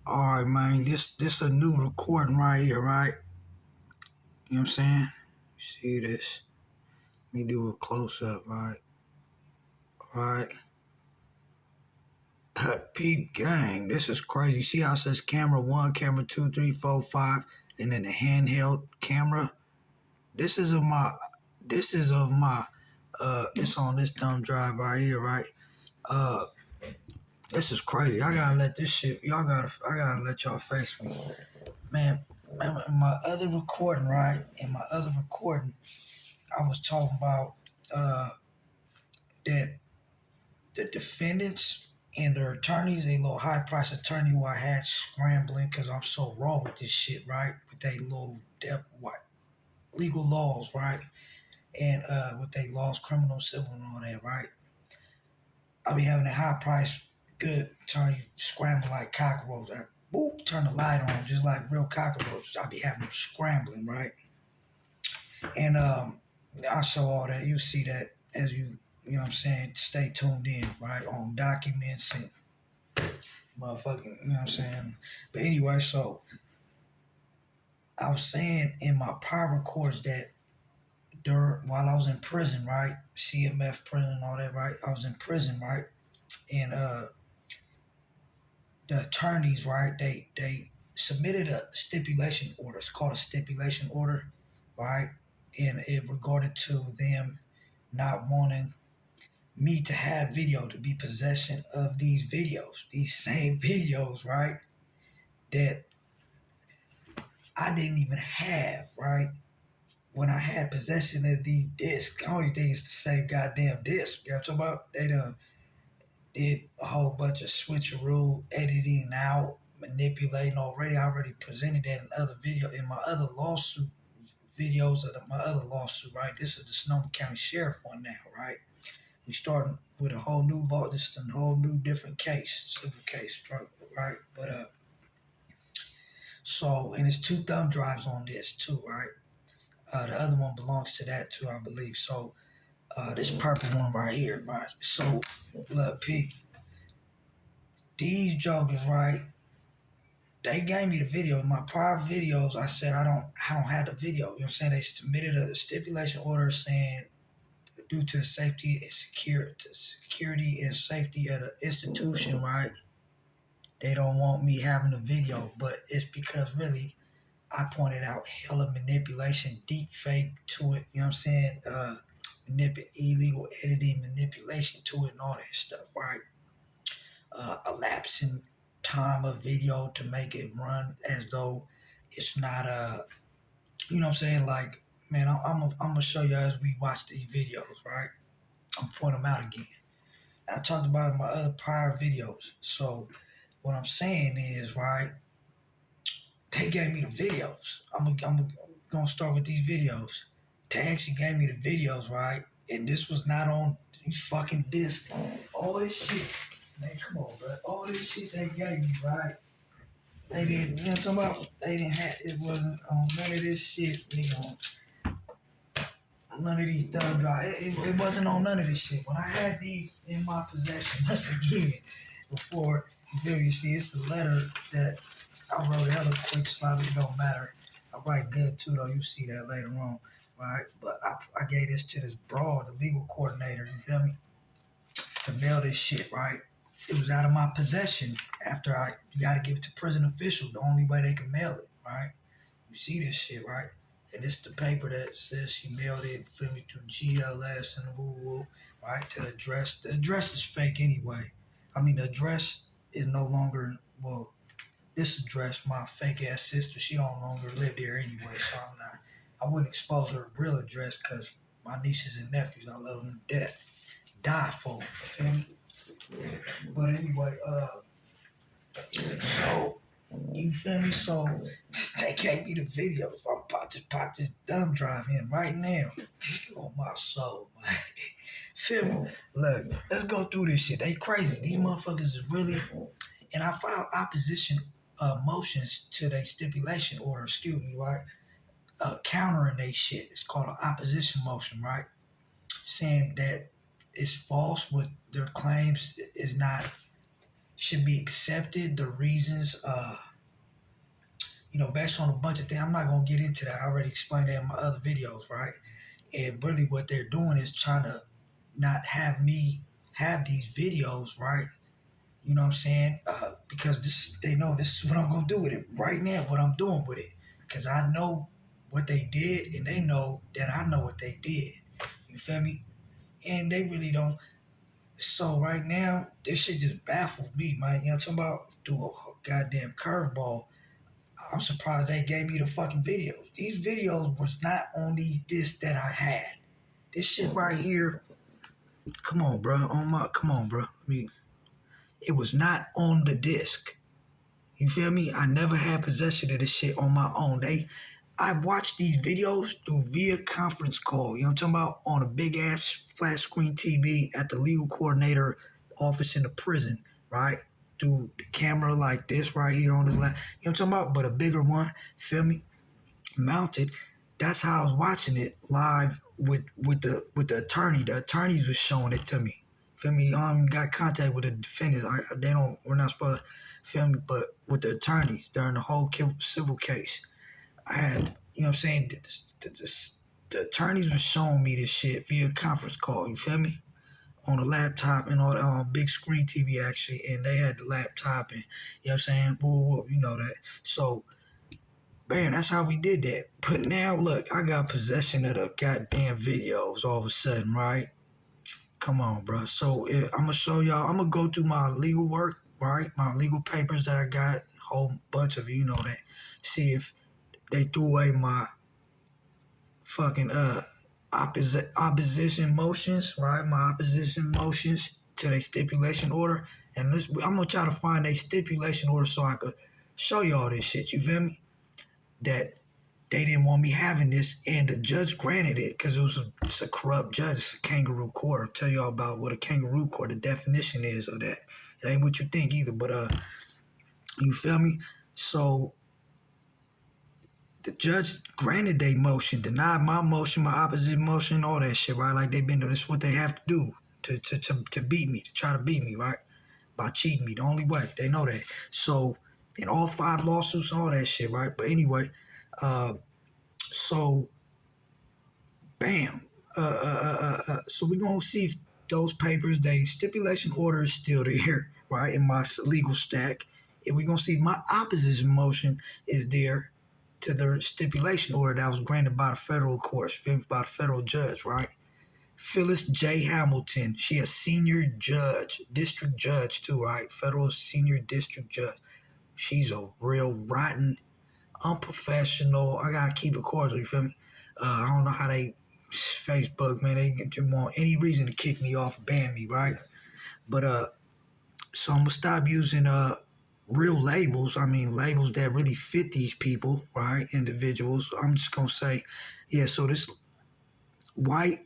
All right, man. This a new recording right here, right? You know what I'm saying? See this? Let me do a close up, right? All right. Peep gang. This is crazy. See how it says camera one, camera two, three, four, five, and then the handheld camera. This is of my. This is of my. It's on this thumb drive right here, right? Uh, this is crazy. I gotta let this shit. Y'all gotta. I gotta let y'all face me, man. In my other recording, right? In my other recording, I was talking about uh, that the defendants and their attorneys, a little high price attorney who I had scrambling because I'm so raw with this shit, right? With they little what legal laws, right? And with they laws, criminal, civil, and all that, right? I be having a high price good attorney scramble like cockroaches. I boop, turn the light on just like real cockroaches. I be having them scrambling, right? And I show all that. You see that as you know what I'm saying, stay tuned in, right? On documents and motherfucking, you know what I'm saying? But anyway, so I was saying in my prior records that while I was in prison, right? CMF prison and all that, right? I was in prison, right? And the attorneys, right, they submitted a stipulation order. It's called a stipulation order, right? And it regarded to them not wanting me to have video, to be possession of these same videos, right? That I didn't even have, right? When I had possession of these discs, I only think it's the same goddamn disc. You know what I'm talking about? They done did a whole bunch of switcheroo, editing out, manipulating already. I already presented that in other video, in my other lawsuit videos of my other lawsuit, right? This is the Sonoma County Sheriff one now, right? We starting with a whole new law. This is a whole new different case, civil case, right? But so and it's two thumb drives on this too, right? The other one belongs to that too, I believe. So this purple one right here, right? So look, P, these jokers, right? They gave me the video. In my prior videos, I said I don't have the video. You know what I'm saying? They submitted a stipulation order saying due to security and safety of the institution, right? They don't want me having the video, but it's because really I pointed out hella manipulation, deep fake to it. You know what I'm saying? Illegal editing, manipulation to it, and all that stuff, right? Elapsing time of video to make it run as though it's not a, you know what I'm saying? Like, man, I'm gonna show you as we watch these videos, right? I'm point them out again. I talked about it in my other prior videos. So what I'm saying is, right? They gave me the videos. I'm gonna start with these videos. They actually gave me the videos, right? And this was not on these fucking discs. All this shit. Man, come on, bro. All this shit they gave me, right? They didn't, you know what I'm talking about? They didn't have, it wasn't on none of this shit, nigga. On none of these thumb drives. It wasn't on none of this shit. When I had these in my possession, once again, before, you feel me? You see, it's the letter that I wrote hella quick, sloppy, it don't matter. I write good too, though. You see that later on, right? But I gave this to this broad, the legal coordinator, you feel me? To mail this shit, right? It was out of my possession after you gotta give it to prison officials, the only way they can mail it, right? You see this shit, right? And it's the paper that says she mailed it, feel me, through GLS and woo woo, right? To the address. The address is fake anyway. I mean, the address is no longer, well, this address, my fake ass sister, she don't longer live there anyway, so I wouldn't expose her real address because my nieces and nephews, I love them to death. Die for them, you feel me? But anyway, so you feel me? So they gave me the videos. I'm about to pop this thumb drive in right now. On my soul, man. Feel me? Look, let's go through this shit. They crazy. These motherfuckers is really. And I filed opposition motions to their stipulation order. Excuse me, right? Countering they shit. It's called an opposition motion, right? Saying that it's false. What their claims is not should be accepted. The reasons, based on a bunch of things. I'm not gonna get into that. I already explained that in my other videos, right? And really, what they're doing is trying to not have me have these videos, right? You know what I'm saying? Because they know this is what I'm gonna do with it right now. What I'm doing with it, because I know what they did, and they know that I know what they did. You feel me? And they really don't. So right now, this shit just baffled me, man. You know what I'm talking about? Do a goddamn curveball. I'm surprised they gave me the fucking videos. These videos was not on these discs that I had. This shit right here, come on, bro. Come on, bro. It was not on the disc. You feel me? I never had possession of this shit on my own. I watched these videos through via conference call. You know what I'm talking about? On a big ass flat screen TV at the legal coordinator office in the prison, right? Through the camera like this right here on the left. You know what I'm talking about? But a bigger one, feel me? Mounted. That's how I was watching it live with the attorney. The attorneys was showing it to me. Feel me? I got contact with the defendants. We're not supposed to, feel me? But with the attorneys during the whole civil case, I had, you know what I'm saying? The attorneys were showing me this shit via conference call. You feel me? On a laptop and all that, big screen TV actually, and they had the laptop and, you know what I'm saying? Whoa, you know that. So, man, that's how we did that. But now, look, I got possession of the goddamn videos all of a sudden, right? Come on, bro. So I'm going to show y'all. I'm going to go through my legal work, right? My legal papers that I got. A whole bunch of you know that. See if they threw away my fucking opposition motions, right? My opposition motions to their stipulation order. And I'm going to try to find a stipulation order so I could show y'all this shit. You feel me? That they didn't want me having this, and the judge granted it because it's a corrupt judge. It's a kangaroo court. I'll tell y'all about what a kangaroo court, the definition is of that. It ain't what you think either, but you feel me? So the judge granted their motion, denied my motion, my opposition motion, all that shit, right? Like they've been doing. This is what they have to do to beat me, to try to beat me, right? By cheating me, the only way. They know that. So in all 5 lawsuits, all that shit, right? But anyway, so bam. So we're gonna see if those papers, the stipulation order is still there, right? In my legal stack. And we're gonna see if my opposition motion is there to the stipulation order that was granted by the federal courts, by the federal judge, right? Phyllis J. Hamilton, she a senior judge, district judge too, right? Federal senior district judge. She's a real rotten, unprofessional. I gotta keep it cordial, you feel me? I don't know how they, Facebook, man, they want any reason to kick me off, ban me, right? But so I'm gonna stop using real labels. I mean, labels that really fit these people, right? Individuals. I'm just gonna say, yeah. So this white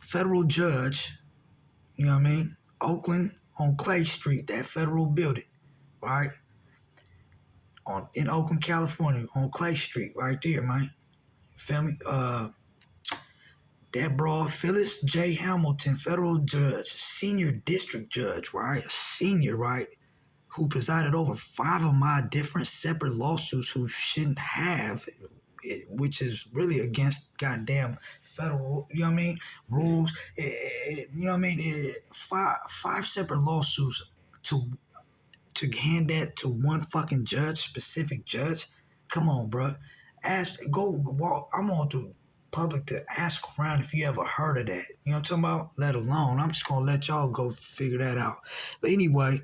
federal judge, you know what I mean? Oakland on Clay Street, that federal building, right? In Oakland, California, on Clay Street, right there, man. Feel me? That broad, Phyllis J. Hamilton, federal judge, senior district judge, right? A senior, right? Who presided over 5 of my different separate lawsuits who shouldn't have, which is really against goddamn federal, you know what I mean, rules. You know what I mean? 5 separate lawsuits to hand that to one fucking judge, specific judge. Come on, bro. Go walk. I'm on to public to ask around if you ever heard of that. You know what I'm talking about? Let alone. I'm just gonna let y'all go figure that out. But anyway,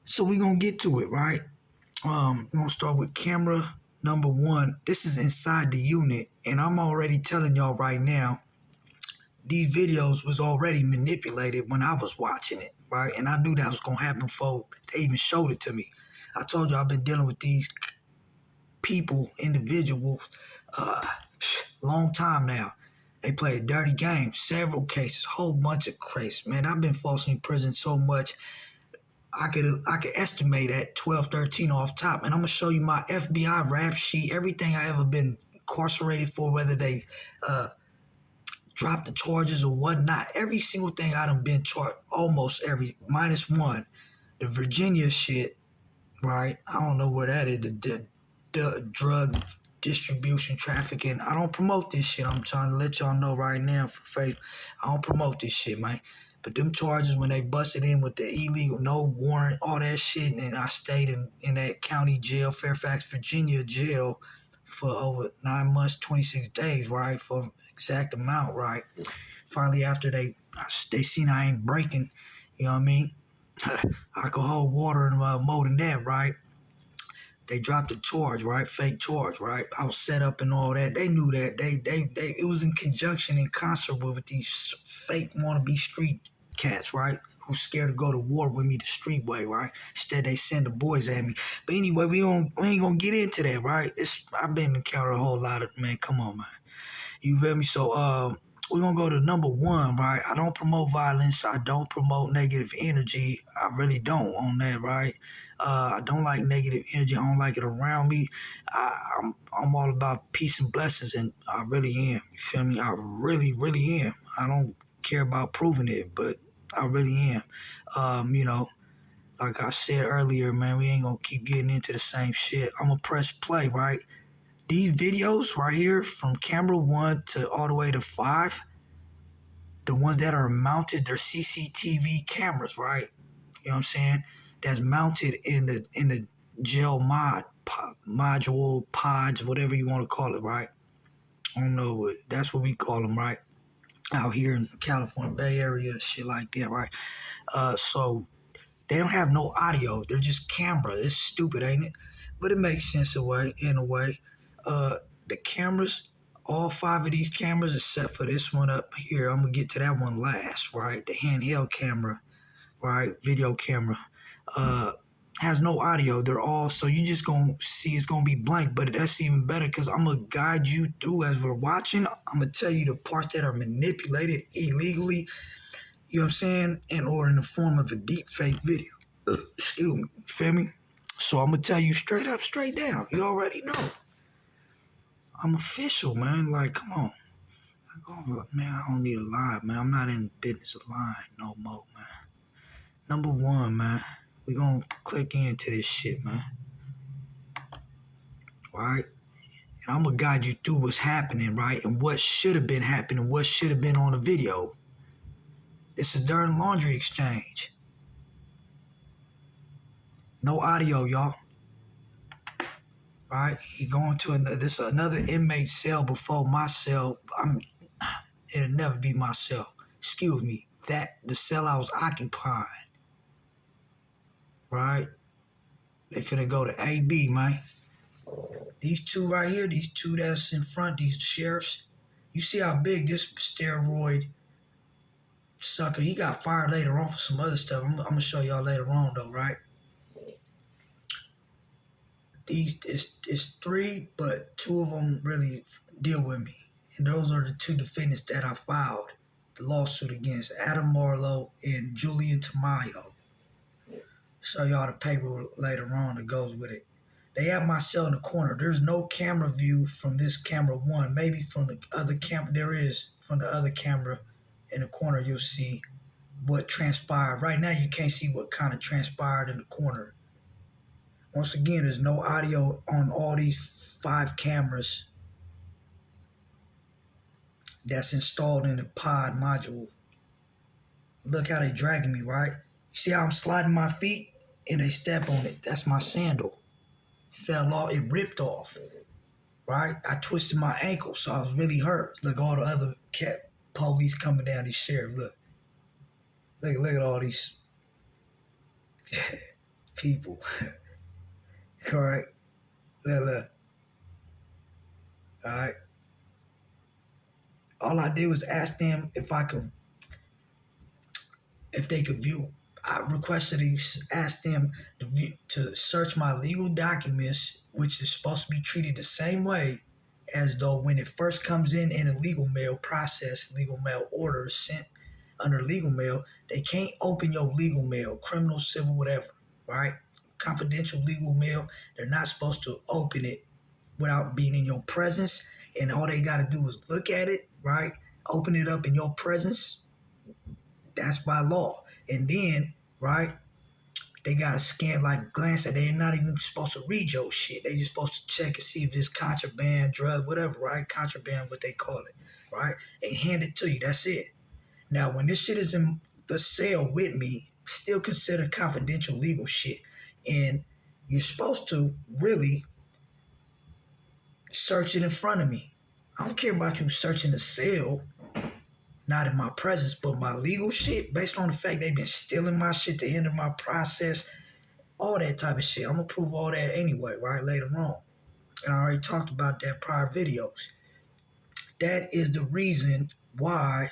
so we're gonna get to it, right? We're gonna start with camera number 1. This is inside the unit, and I'm already telling y'all right now, these videos was already manipulated when I was watching it, right? And I knew that was gonna happen before they even showed it to me. I told you I've been dealing with these people, individuals, long time now. They play a dirty game, several cases, whole bunch of cases. Man, I've been falsely in prison so much, I could estimate at 12, 13 off top. And I'm gonna show you my FBI rap sheet, everything I ever been incarcerated for, whether they dropped the charges or whatnot. Every single thing I done been charged, almost every, minus one. The Virginia shit, right? I don't know where that is. The drug distribution, trafficking. I don't promote this shit. I'm trying to let y'all know right now for faith. I don't promote this shit, man. But them charges, when they busted in with the illegal, no warrant, all that shit, and I stayed in that county jail, Fairfax, Virginia jail for over 9 months, 26 days, right? For exact amount, right? Finally, after they seen I ain't breaking, you know what I mean? Alcohol, water, and more than that, right? They dropped a charge, right? Fake charge, right? I was set up and all that. They knew that. They it was in conjunction, in concert with these fake wannabe street cats, right? Who's scared to go to war with me the street way, right? Instead, they send the boys at me. But anyway, we ain't gonna get into that, right? I've been encountered a whole lot of, man. Come on, man. You feel me? So, we're gonna go to number one, right? I don't promote violence. I don't promote negative energy. I really don't on that, right? I don't like negative energy. I don't like it around me. I'm all about peace and blessings, and I really am. You feel me? I really, really am. I don't care about proving it, but I really am. Like I said earlier, man, we ain't gonna keep getting into the same shit. I'm gonna press play, right? These videos right here, from camera 1 to all the way to 5, the ones that are mounted, they're CCTV cameras, right? You know what I'm saying? That's mounted in the jail module, pods, whatever you want to call it, right? I don't know. That's what we call them, right? Out here in California, Bay Area, shit like that, right? So they don't have no audio. They're just camera. It's stupid, ain't it? But it makes sense in a way. The cameras, all 5 of these cameras, except for this one up here, I'm going to get to that one last, right? The handheld camera, right? Video camera, has no audio. They're all, so you just going to see it's going to be blank, but that's even better because I'm going to guide you through as we're watching. I'm going to tell you the parts that are manipulated illegally, you know what I'm saying, in the form of a deep fake video. Excuse me, feel me? So I'm going to tell you straight up, straight down. You already know. I'm official, man. Like, come on. Man, I don't need a lie, man. I'm not in the business of lying no more, man. Number one, man. We gonna click into this shit, man. Right? And I'm gonna guide you through what's happening, right? And what should have been happening, what should have been on the video. This is during laundry exchange. No audio, y'all. Right? He going to another inmate cell before my cell. It'll never be my cell. Excuse me. The cell I was occupying. Right? They finna go to AB, man. These two right here, these two that's in front, these sheriffs. You see how big this steroid sucker, he got fired later on for some other stuff. I'm gonna show y'all later on though, right? It's 3, but 2 of them really deal with me. And those are the 2 defendants that I filed the lawsuit against, Adam Marlowe and Julian Tamayo. Show y'all the paper later on that goes with it. They have my cell in the corner. There's no camera view from this camera 1. Maybe from the other camera. There is from the other camera in the corner. You'll see what transpired. Right now, you can't see what kind of transpired in the corner. Once again, there's no audio on all these 5 cameras that's installed in the pod module. Look how they dragging me, right? You see how I'm sliding my feet and they step on it. That's my sandal. Fell off, it ripped off, right? I twisted my ankle, so I was really hurt. Look, all the other police coming down, these sheriff, look at all these people. All right, look. All right. All I did was ask them if they could view. I requested ask them to search my legal documents, which is supposed to be treated the same way as though when it first comes in a legal mail process, legal mail order is sent under legal mail. They can't open your legal mail, criminal, civil, whatever, right? Confidential legal mail. They're not supposed to open it without being in your presence. And all they got to do is look at it, right? open it up in your presence, that's by law. And then, right, they got to scan, like, glance at. They're not even supposed to read your shit. They just supposed to check and see if it's contraband, drug, whatever, right? Contraband, what they call it, right? And hand it to you. That's it. Now, when this shit is in the cell with me, still considered confidential legal shit. And you're supposed to really search it in front of me. I don't care about you searching the cell, not in my presence, but my legal shit, based on the fact they've been stealing my shit to hinder my process, all that type of shit. I'm going to prove all that anyway, right, later on. And I already talked about that prior videos. That is the reason why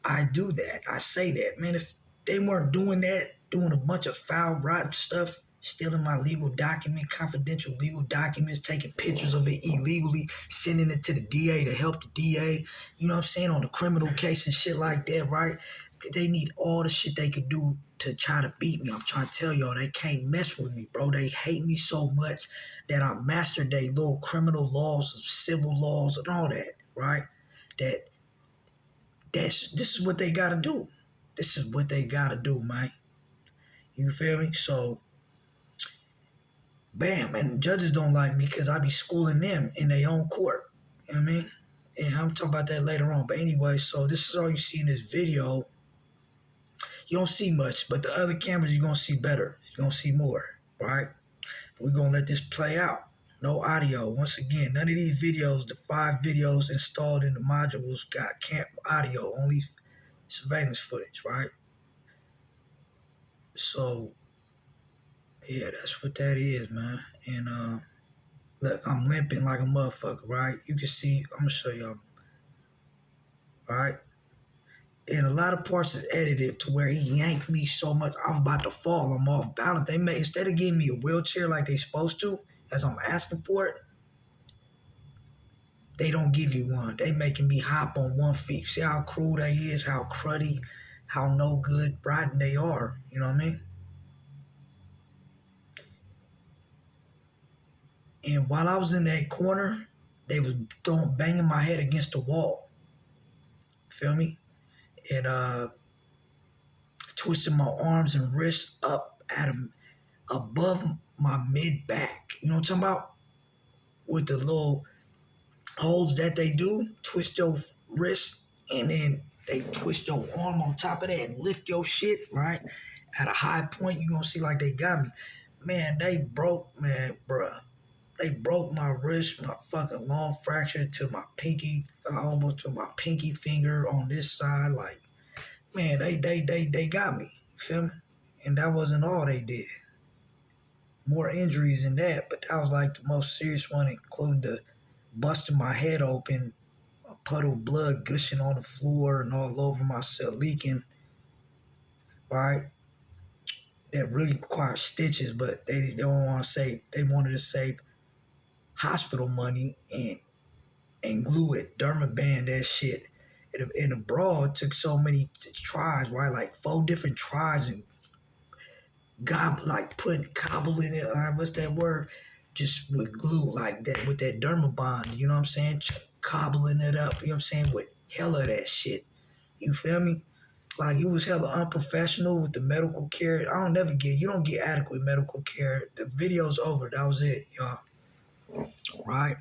I do that. I say that. Man, if they weren't doing that, doing a bunch of foul, rotten stuff, stealing my legal document, confidential legal documents, taking pictures of it illegally, sending it to the DA to help the DA, you know what I'm saying, on the criminal case and shit like that, right? They need all the shit they could do to try to beat me. I'm trying to tell y'all, they can't mess with me, bro. They hate me so much that I mastered their little criminal laws, civil laws, and all that, right? This is what they gotta do. This is what they gotta do, man. You feel me? So, bam. And judges don't like me because I be schooling them in their own court. You know what I mean? And I'm talking about that later on. But anyway, so this is all you see in this video. You don't see much, but the other cameras you're gonna see better. You're gonna see more, right? But we're gonna let this play out. No audio. Once again, none of these videos, the 5 videos installed in the modules, got audio, only surveillance footage, right? So, yeah, that's what that is, man. And look, I'm limping like a motherfucker, right? You can see, I'm gonna show y'all, right? And a lot of parts is edited to where he yanked me so much, I'm about to fall. I'm off balance. They may, instead of giving me a wheelchair like they supposed to, as I'm asking for it, they don't give you one. They making me hop on 1 feet. See how cruel they is, how cruddy, how no good riding they are. You know what I mean? And while I was in that corner, they was banging my head against the wall. Feel me? And twisting my arms and wrists up above my mid back. You know what I'm talking about? With the little holds that they do, twist your wrist and then they twist your arm on top of that and lift your shit, right? At a high point, you gonna see like they got me. Man, they broke, man, bruh. They broke my wrist, my fucking long fracture to my pinky, almost to my pinky finger on this side. Like, man, they got me. You feel me? And that wasn't all they did. More injuries than that, but that was like the most serious one, including the busting my head open, a puddle of blood gushing on the floor and all over myself, leaking. Right? That really required stitches, but they don't want to save. They wanted to save hospital money and glue it, dermaband that shit. And abroad took so many tries, right? Like 4 different tries and putting cobble in it, or what's that word? Just with glue like that, with that dermabond, you know what I'm saying? Cobbling it up, you know what I'm saying? With hella that shit. You feel me? Like, it was hella unprofessional with the medical care. You don't get adequate medical care. The video's over. That was it, y'all. Right?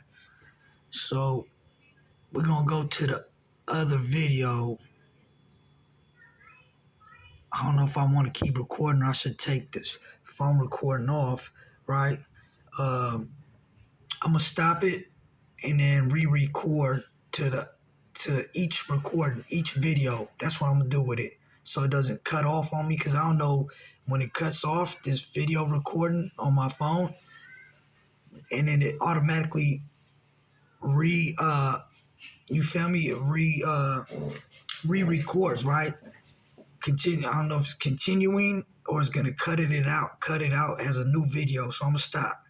So, we're going to go to the other video. I don't know if I want to keep recording. I should take this phone recording off, right? I'm going to stop it and then re-record to each recording, each video. That's what I'm going to do with it. So it doesn't cut off on me, because I don't know when it cuts off this video recording on my phone, and then it automatically you feel me? Re-records, right? Continue. I don't know if it's continuing or it's gonna cut it out as a new video. So I'm gonna stop.